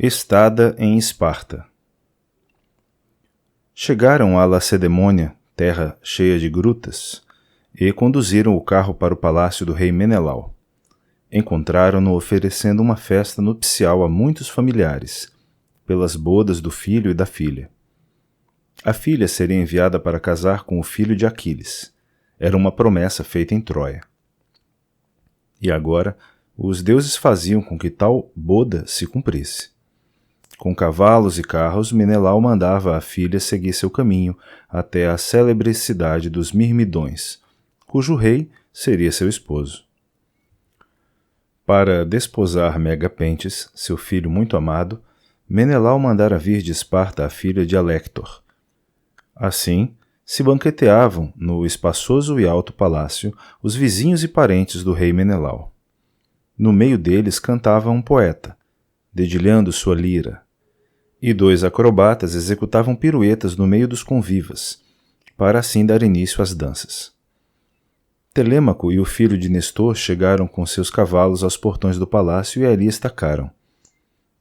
Estada em Esparta. Chegaram a Lacedemônia, terra cheia de grutas, e conduziram o carro para o palácio do rei Menelau. Encontraram-no oferecendo uma festa nupcial a muitos familiares, pelas bodas do filho e da filha. A filha seria enviada para casar com o filho de Aquiles. Era uma promessa feita em Troia. E agora, os deuses faziam com que tal boda se cumprisse. Com cavalos e carros, Menelau mandava a filha seguir seu caminho até a célebre cidade dos Mirmidões, cujo rei seria seu esposo. Para desposar Megapentes, seu filho muito amado, Menelau mandara vir de Esparta a filha de Alector. Assim, se banqueteavam no espaçoso e alto palácio os vizinhos e parentes do rei Menelau. No meio deles cantava um poeta, dedilhando sua lira, e 2 acrobatas executavam piruetas no meio dos convivas, para assim dar início às danças. Telêmaco e o filho de Nestor chegaram com seus cavalos aos portões do palácio e ali estacaram.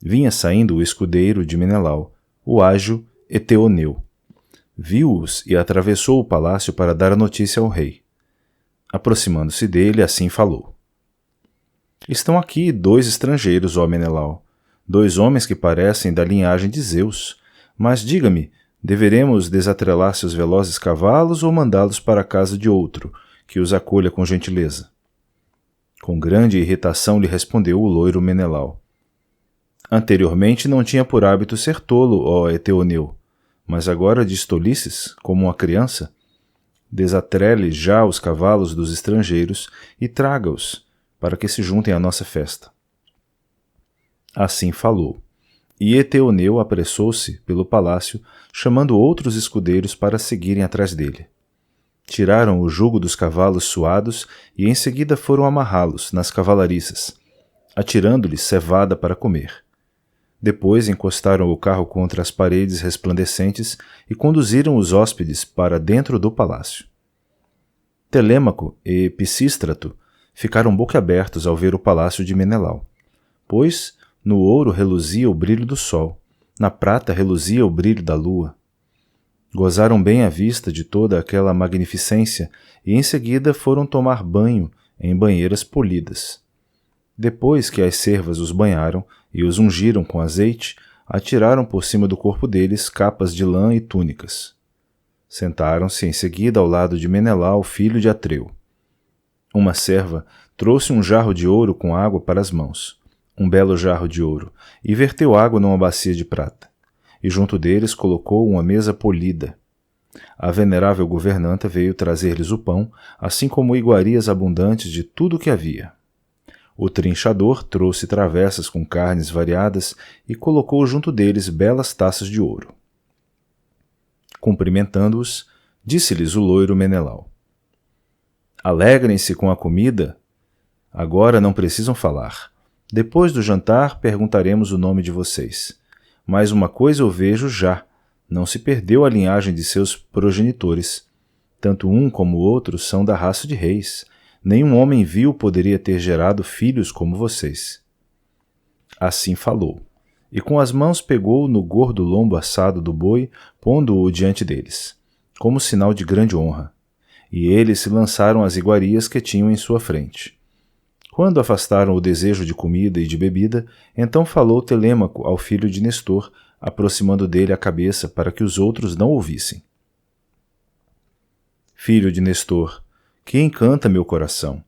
Vinha saindo o escudeiro de Menelau, o ágil Eteoneu. Viu-os e atravessou o palácio para dar a notícia ao rei. Aproximando-se dele, assim falou. Estão aqui 2 estrangeiros, ó Menelau, 2 homens que parecem da linhagem de Zeus. Mas diga-me, deveremos desatrelar seus velozes cavalos ou mandá-los para a casa de outro, que os acolha com gentileza? Com grande irritação lhe respondeu o loiro Menelau. Anteriormente não tinha por hábito ser tolo, ó Eteoneu, mas agora diz tolices, como uma criança? Desatrele já os cavalos dos estrangeiros e traga-os, para que se juntem à nossa festa. Assim falou, e Eteoneu apressou-se pelo palácio, chamando outros escudeiros para seguirem atrás dele. Tiraram o jugo dos cavalos suados e em seguida foram amarrá-los nas cavalariças, atirando-lhes cevada para comer. Depois encostaram o carro contra as paredes resplandecentes e conduziram os hóspedes para dentro do palácio. Telêmaco e Pisístrato ficaram boquiabertos ao ver o palácio de Menelau, pois no ouro reluzia o brilho do sol, na prata reluzia o brilho da lua. Gozaram bem a vista de toda aquela magnificência e em seguida foram tomar banho em banheiras polidas. Depois que as servas os banharam e os ungiram com azeite, atiraram por cima do corpo deles capas de lã e túnicas. Sentaram-se em seguida ao lado de Menelau, filho de Atreu. Uma serva trouxe um jarro de ouro com água para as mãos, um belo jarro de ouro, e verteu água numa bacia de prata, e junto deles colocou uma mesa polida. A venerável governanta veio trazer-lhes o pão, assim como iguarias abundantes de tudo o que havia. O trinchador trouxe travessas com carnes variadas e colocou junto deles belas taças de ouro. Cumprimentando-os, disse-lhes o loiro Menelau. Alegrem-se com a comida? Agora não precisam falar. Depois do jantar, perguntaremos o nome de vocês. Mas uma coisa eu vejo já, não se perdeu a linhagem de seus progenitores. Tanto um como o outro são da raça de reis. Nenhum homem vil poderia ter gerado filhos como vocês. Assim falou, e com as mãos pegou no gordo lombo assado do boi, pondo-o diante deles, como sinal de grande honra. E eles se lançaram às iguarias que tinham em sua frente. Quando afastaram o desejo de comida e de bebida, então falou Telêmaco ao filho de Nestor, aproximando dele a cabeça para que os outros não ouvissem. Filho de Nestor, que encanta meu coração.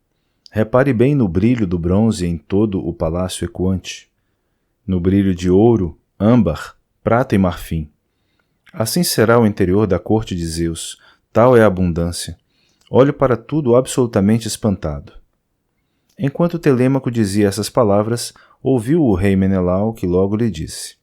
Repare bem no brilho do bronze em todo o palácio ecoante, no brilho de ouro, âmbar, prata e marfim. Assim será o interior da corte de Zeus, tal é a abundância. Olho para tudo absolutamente espantado. Enquanto Telêmaco dizia essas palavras, ouviu o rei Menelau, que logo lhe disse: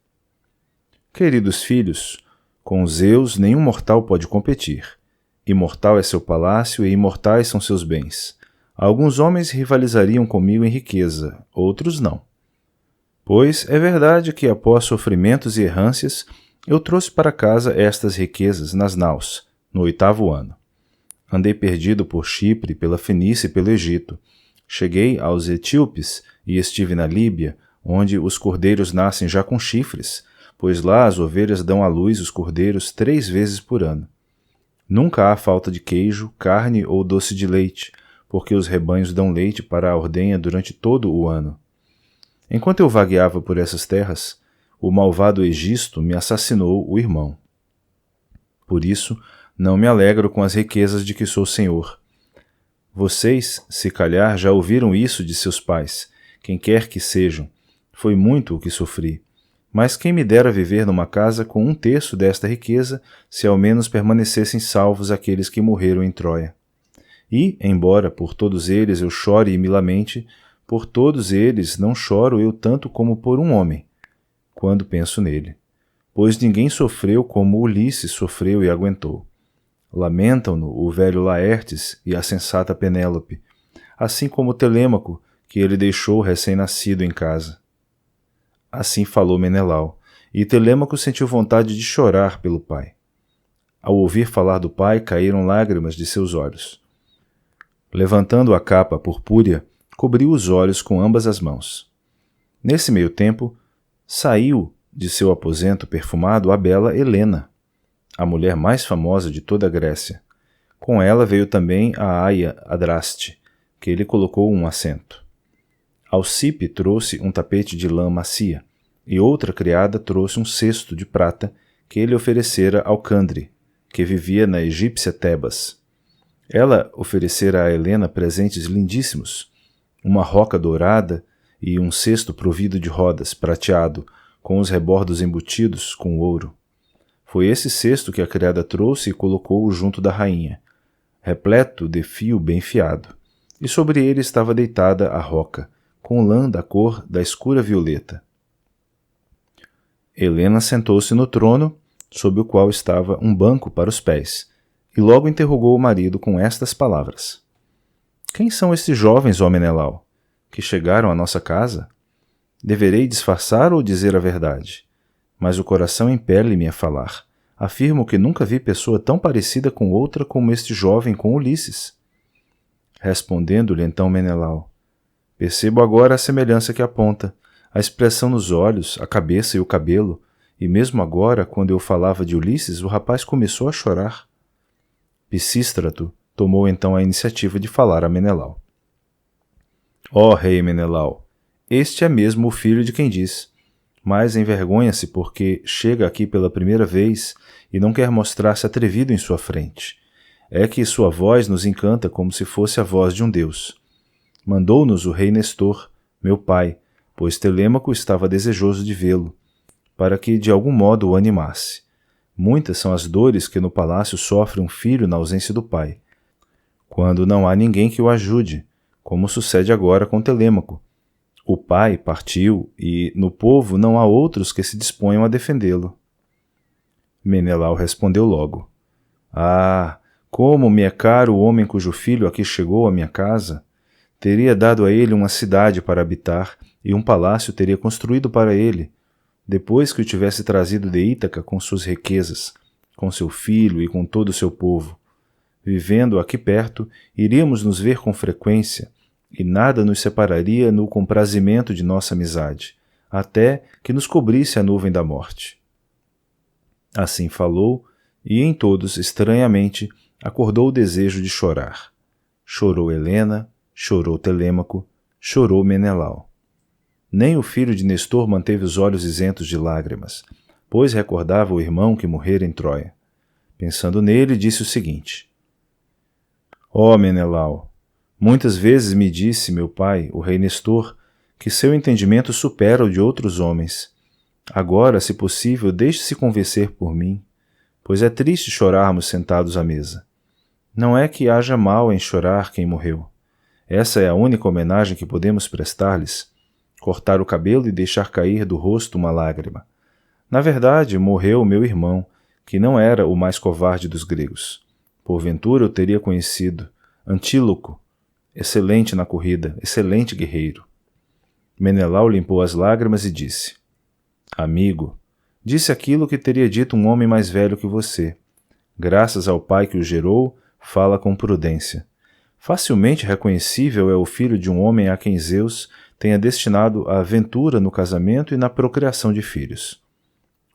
Queridos filhos, com Zeus nenhum mortal pode competir. Imortal é seu palácio e imortais são seus bens. Alguns homens rivalizariam comigo em riqueza, outros não. Pois é verdade que após sofrimentos e errâncias, eu trouxe para casa estas riquezas nas naus, no 8º ano. Andei perdido por Chipre, pela Fenícia e pelo Egito. Cheguei aos etíopes e estive na Líbia, onde os cordeiros nascem já com chifres, pois lá as ovelhas dão à luz os cordeiros 3 vezes por ano. Nunca há falta de queijo, carne ou doce de leite, porque os rebanhos dão leite para a ordenha durante todo o ano. Enquanto eu vagueava por essas terras, o malvado Egisto me assassinou o irmão. Por isso, não me alegro com as riquezas de que sou senhor. Vocês, se calhar, já ouviram isso de seus pais, quem quer que sejam. Foi muito o que sofri. Mas quem me dera viver numa casa com 1/3 desta riqueza, se ao menos permanecessem salvos aqueles que morreram em Troia. E, embora por todos eles eu chore e me lamente, por todos eles não choro eu tanto como por um homem, quando penso nele. Pois ninguém sofreu como Ulisses sofreu e aguentou. Lamentam-no o velho Laertes e a sensata Penélope, assim como Telêmaco, que ele deixou recém-nascido em casa. Assim falou Menelau, e Telêmaco sentiu vontade de chorar pelo pai. Ao ouvir falar do pai, caíram lágrimas de seus olhos. Levantando a capa purpúrea, cobriu os olhos com ambas as mãos. Nesse meio tempo, saiu de seu aposento perfumado a bela Helena, a mulher mais famosa de toda a Grécia. Com ela veio também a aia Adraste, que lhe colocou um assento. Alcipe trouxe um tapete de lã macia, e outra criada trouxe um cesto de prata que ele oferecera ao Candre, que vivia na egípcia Tebas. Ela oferecera a Helena presentes lindíssimos, uma roca dourada e um cesto provido de rodas, prateado, com os rebordos embutidos com ouro. Foi esse cesto que a criada trouxe e colocou junto da rainha, repleto de fio bem fiado, e sobre ele estava deitada a roca, com lã da cor da escura violeta. Helena sentou-se no trono, sob o qual estava um banco para os pés, e logo interrogou o marido com estas palavras: Quem são estes jovens, ó Menelau, que chegaram à nossa casa? Deverei disfarçar ou dizer a verdade? Mas o coração impele-me a falar. Afirmo que nunca vi pessoa tão parecida com outra como este jovem com Ulisses. Respondendo-lhe então Menelau: Percebo agora a semelhança que aponta, a expressão nos olhos, a cabeça e o cabelo, e mesmo agora, quando eu falava de Ulisses, o rapaz começou a chorar. Pisístrato tomou então a iniciativa de falar a Menelau. Ó rei Menelau, este é mesmo o filho de quem diz, mas envergonha-se porque chega aqui pela primeira vez e não quer mostrar-se atrevido em sua frente. É que sua voz nos encanta como se fosse a voz de um deus. Mandou-nos o rei Nestor, meu pai, pois Telêmaco estava desejoso de vê-lo, para que de algum modo o animasse. Muitas são as dores que no palácio sofre um filho na ausência do pai, quando não há ninguém que o ajude, como sucede agora com Telêmaco. O pai partiu e, no povo, não há outros que se disponham a defendê-lo. Menelau respondeu logo: Ah, como me é caro o homem cujo filho aqui chegou à minha casa! Teria dado a ele uma cidade para habitar e um palácio teria construído para ele, depois que o tivesse trazido de Ítaca com suas riquezas, com seu filho e com todo o seu povo. Vivendo aqui perto, iríamos nos ver com frequência, e nada nos separaria no comprazimento de nossa amizade, até que nos cobrisse a nuvem da morte. Assim falou, e em todos, estranhamente, acordou o desejo de chorar. Chorou Helena, chorou Telêmaco, chorou Menelau. Nem o filho de Nestor manteve os olhos isentos de lágrimas, pois recordava o irmão que morrera em Troia. Pensando nele, disse o seguinte: Ó Menelau, muitas vezes me disse meu pai, o rei Nestor, que seu entendimento supera o de outros homens. Agora, se possível, deixe-se convencer por mim, pois é triste chorarmos sentados à mesa. Não é que haja mal em chorar quem morreu. Essa é a única homenagem que podemos prestar-lhes, cortar o cabelo e deixar cair do rosto uma lágrima. Na verdade, morreu meu irmão, que não era o mais covarde dos gregos. Porventura eu teria conhecido Antíloco, excelente na corrida, excelente guerreiro. Menelau limpou as lágrimas e disse: Amigo, disse aquilo que teria dito um homem mais velho que você. Graças ao pai que o gerou, fala com prudência. Facilmente reconhecível é o filho de um homem a quem Zeus tenha destinado a ventura no casamento e na procriação de filhos.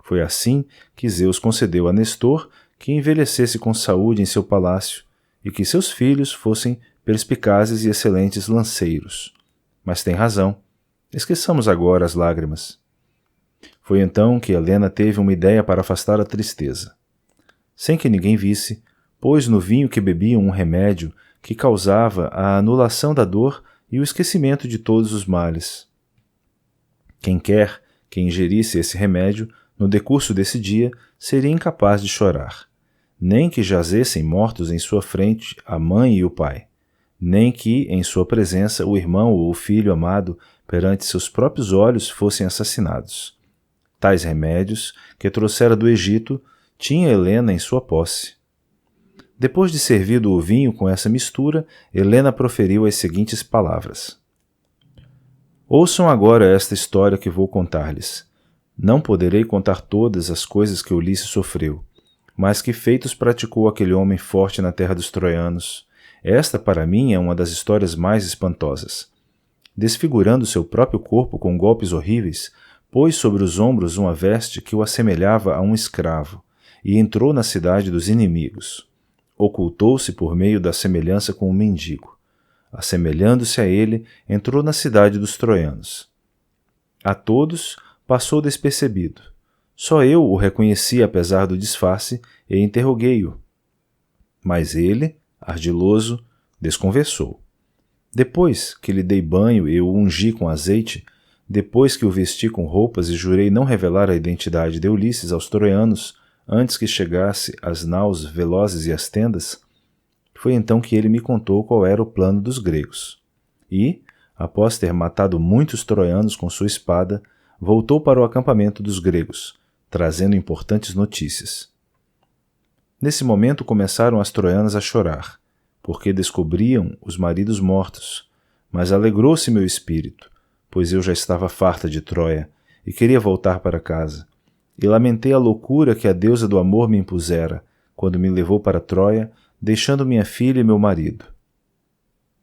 Foi assim que Zeus concedeu a Nestor que envelhecesse com saúde em seu palácio e que seus filhos fossem perspicazes e excelentes lanceiros. Mas tem razão. Esqueçamos agora as lágrimas. Foi então que Helena teve uma ideia para afastar a tristeza. Sem que ninguém visse, pôs no vinho que bebiam um remédio que causava a anulação da dor e o esquecimento de todos os males. Quem quer que ingerisse esse remédio, no decurso desse dia, seria incapaz de chorar, nem que jazessem mortos em sua frente a mãe e o pai, nem que, em sua presença, o irmão ou o filho amado, perante seus próprios olhos, fossem assassinados. Tais remédios, que trouxera do Egito, tinha Helena em sua posse. Depois de servido o vinho com essa mistura, Helena proferiu as seguintes palavras. Ouçam agora esta história que vou contar-lhes. Não poderei contar todas as coisas que Ulisses sofreu, mas que feitos praticou aquele homem forte na terra dos troianos. Esta, para mim, é uma das histórias mais espantosas. Desfigurando seu próprio corpo com golpes horríveis, pôs sobre os ombros uma veste que o assemelhava a um escravo, e entrou na cidade dos inimigos. Ocultou-se por meio da semelhança com um mendigo. Assemelhando-se a ele, entrou na cidade dos troianos. A todos passou despercebido. Só eu o reconheci apesar do disfarce e interroguei-o. Mas ele, ardiloso, desconversou. Depois que lhe dei banho e o ungi com azeite, depois que o vesti com roupas e jurei não revelar a identidade de Ulisses aos troianos antes que chegasse às naus velozes e às tendas, foi então que ele me contou qual era o plano dos gregos. E, após ter matado muitos troianos com sua espada, voltou para o acampamento dos gregos, trazendo importantes notícias. Nesse momento começaram as troianas a chorar, porque descobriam os maridos mortos, mas alegrou-se meu espírito, pois eu já estava farta de Troia e queria voltar para casa, e lamentei a loucura que a deusa do amor me impusera, quando me levou para Troia, deixando minha filha e meu marido.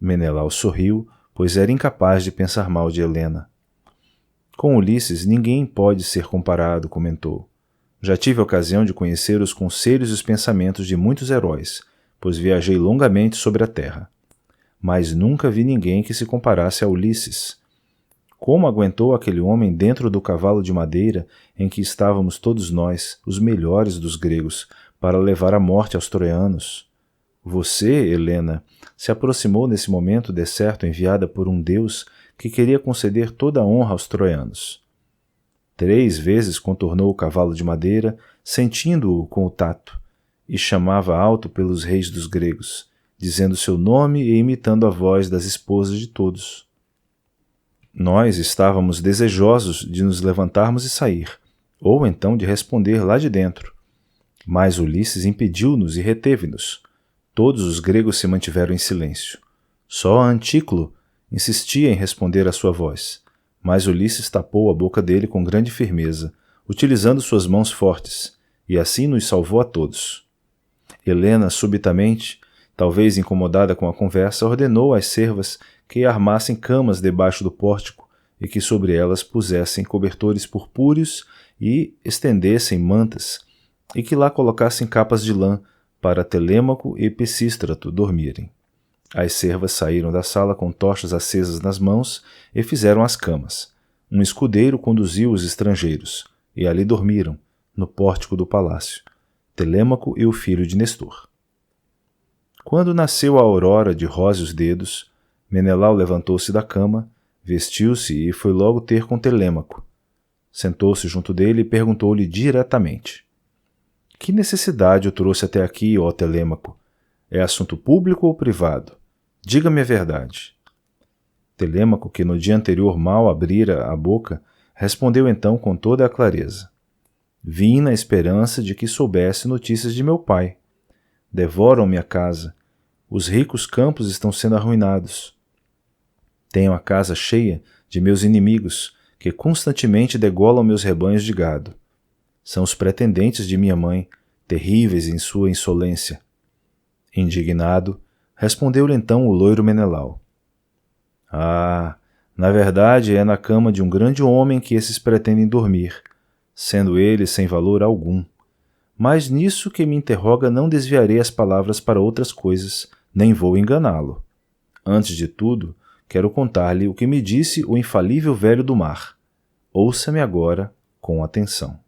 Menelau sorriu, pois era incapaz de pensar mal de Helena. Com Ulisses ninguém pode ser comparado, comentou. Já tive a ocasião de conhecer os conselhos e os pensamentos de muitos heróis, pois viajei longamente sobre a terra. Mas nunca vi ninguém que se comparasse a Ulisses. Como aguentou aquele homem dentro do cavalo de madeira em que estávamos todos nós, os melhores dos gregos, para levar a morte aos troianos? Você, Helena, se aproximou nesse momento de certo enviada por um deus que queria conceder toda a honra aos troianos. 3 vezes contornou o cavalo de madeira, sentindo-o com o tato, e chamava alto pelos reis dos gregos, dizendo seu nome e imitando a voz das esposas de todos. Nós estávamos desejosos de nos levantarmos e sair, ou então de responder lá de dentro. Mas Ulisses impediu-nos e reteve-nos. Todos os gregos se mantiveram em silêncio. Só Antíclo insistia em responder à sua voz, mas Ulisses tapou a boca dele com grande firmeza, utilizando suas mãos fortes, e assim nos salvou a todos. Helena, subitamente, talvez incomodada com a conversa, ordenou às servas que armassem camas debaixo do pórtico e que sobre elas pusessem cobertores purpúreos e estendessem mantas, e que lá colocassem capas de lã para Telêmaco e Pisístrato dormirem. As servas saíram da sala com tochas acesas nas mãos e fizeram as camas. Um escudeiro conduziu os estrangeiros, e ali dormiram, no pórtico do palácio, Telêmaco e o filho de Nestor. Quando nasceu a aurora de róseos dedos, Menelau levantou-se da cama, vestiu-se e foi logo ter com Telêmaco. Sentou-se junto dele e perguntou-lhe diretamente: Que necessidade o trouxe até aqui, ó Telêmaco? É assunto público ou privado? Diga-me a verdade. Telêmaco, que no dia anterior mal abrira a boca, respondeu então com toda a clareza: Vim na esperança de que soubesse notícias de meu pai. Devoram-me a casa. Os ricos campos estão sendo arruinados. Tenho a casa cheia de meus inimigos, que constantemente degolam meus rebanhos de gado. São os pretendentes de minha mãe, terríveis em sua insolência. Indignado, respondeu-lhe então o loiro Menelau: Ah, Na verdade, é na cama de um grande homem que esses pretendem dormir, sendo ele sem valor algum. Mas nisso que me interroga não desviarei as palavras para outras coisas, nem vou enganá-lo. Antes de tudo, quero contar-lhe o que me disse o infalível velho do mar. Ouça-me agora com atenção.